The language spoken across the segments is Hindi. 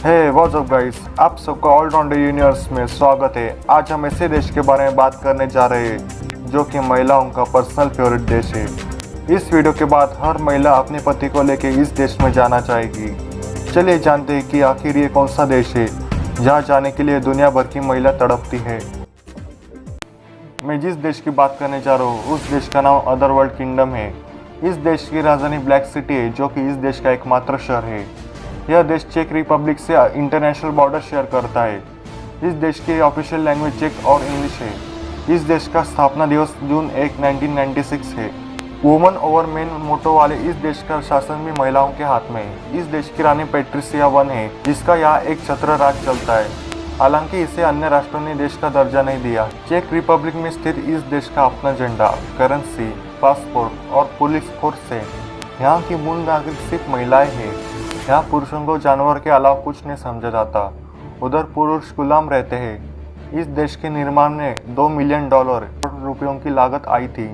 हे व्हाट्स अप गाइस, आप सबका ऑलराउंडर यूनिवर्स में स्वागत है। आज हम ऐसे देश के बारे में बात करने जा रहे हैं जो कि महिलाओं का पर्सनल फेवरेट देश है। इस वीडियो के बाद हर महिला अपने पति को लेकर इस देश में जाना चाहेगी। चलिए जानते हैं कि आखिर ये कौन सा देश है जहाँ जाने के लिए दुनिया भर की महिला तड़पती है। मैं जिस देश की बात करने जा रहा हूँ उस देश का नाम अदरवर्ल्ड किंगडम है। इस देश की राजधानी ब्लैक सिटी है जो कि इस देश का एकमात्र शहर है। यह देश चेक रिपब्लिक से इंटरनेशनल बॉर्डर शेयर करता है। इस देश की ऑफिशियल लैंग्वेज चेक और इंग्लिश है। इस देश का स्थापना दिवस जून 1, 1996 है। वुमन ओवर मेन मोटो वाले इस देश का शासन भी महिलाओं के हाथ में है। इस देश की रानी पैट्रिसिया वन है जिसका यहाँ एक छत्र राज चलता है। हालांकि इसे अन्य राष्ट्रों ने देश का दर्जा नहीं दिया। चेक रिपब्लिक में स्थित इस देश का अपना झंडा, करेंसी, पासपोर्ट और पुलिस फोर्स है। यहाँ की मूल नागरिक सिर्फ महिलाएं हैं। यहाँ पुरुषों को जानवर के अलावा कुछ नहीं समझा जाता। उधर पुरुष गुलाम रहते हैं। इस देश के निर्माण में $2 मिलियन रुपयों की लागत आई थी।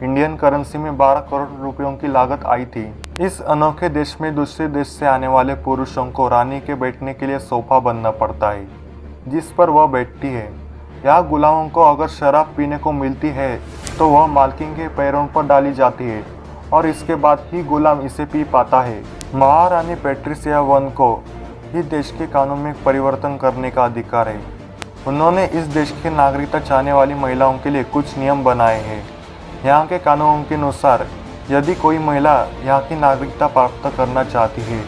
इंडियन करेंसी में 12 करोड़ रुपयों की लागत आई थी। इस अनोखे देश में दूसरे देश से आने वाले पुरुषों को रानी के बैठने के लिए सोफा बनना पड़ता है जिस पर वह बैठती है। यहाँ गुलामों को अगर शराब पीने को मिलती है तो वह मालकिन के पैरों पर डाली जाती है और इसके बाद ही गुलाम इसे पी पाता है। महारानी पैट्रिसिया वन को ही देश के कानून में परिवर्तन करने का अधिकार है। उन्होंने इस देश की नागरिकता चाहने वाली महिलाओं के लिए कुछ नियम बनाए हैं। यहाँ के कानूनों के अनुसार यदि कोई महिला यहाँ की नागरिकता प्राप्त करना चाहती है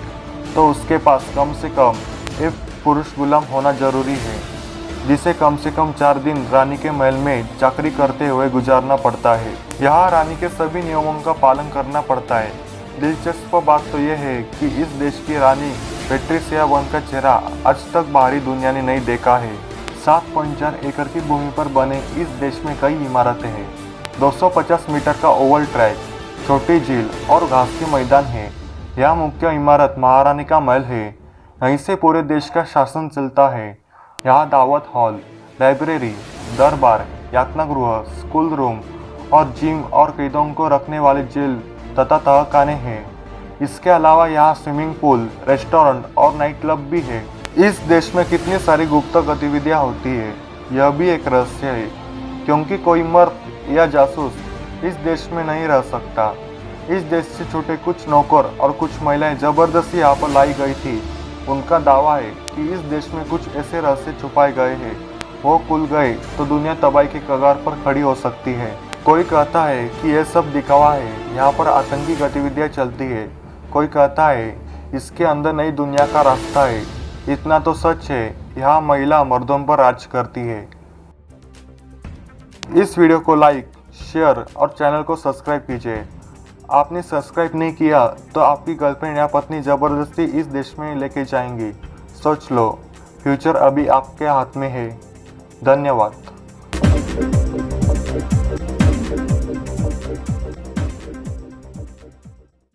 तो उसके पास कम से कम एक पुरुष गुलाम होना जरूरी है जिसे कम से कम 4 दिन रानी के महल में चाकरी करते हुए गुजारना पड़ता है। यहाँ रानी के सभी नियमों का पालन करना पड़ता है। दिलचस्प बात तो यह है कि इस देश की रानी पैट्रिसिया वन का चेहरा आज तक बाहरी दुनिया ने नहीं देखा है। 7.4 एकड़ की भूमि पर बने इस देश में कई इमारतें हैं। 250 मीटर का ओवल ट्रैक, छोटी झील और घास के मैदान है। यह मुख्य इमारत महारानी का महल है। यहीं से पूरे देश का शासन चलता है। यहाँ दावत हॉल, लाइब्रेरी, दरबार, यातना गृह, स्कूल रूम और जिम और कैदियों को रखने वाले जेल तथा तहखाने हैं। इसके अलावा यहाँ स्विमिंग पूल, रेस्टोरेंट और नाइट क्लब भी है। इस देश में कितनी सारी गुप्त गतिविधियाँ होती है यह भी एक रहस्य है क्योंकि कोई मर्द या जासूस इस देश में नहीं रह सकता। इस देश से छूटे कुछ नौकर और कुछ महिलाएं जबरदस्ती यहाँ पर लाई गई थी। उनका दावा है कि इस देश में कुछ ऐसे रहस्य छुपाए गए हैं, वो खुल गए तो दुनिया तबाही की कगार पर खड़ी हो सकती है। कोई कहता है कि यह सब दिखावा है, यहाँ पर आतंकी गतिविधियाँ चलती है। कोई कहता है इसके अंदर नई दुनिया का रास्ता है। इतना तो सच है, यहाँ महिला मर्दों पर राज करती है। इस वीडियो को लाइक, शेयर और चैनल को सब्सक्राइब कीजिए। आपने सब्सक्राइब नहीं किया तो आपकी गर्लफ्रेंड या पत्नी ज़बरदस्ती इस देश में लेके जाएंगी। सोच लो, फ्यूचर अभी आपके हाथ में है। धन्यवाद।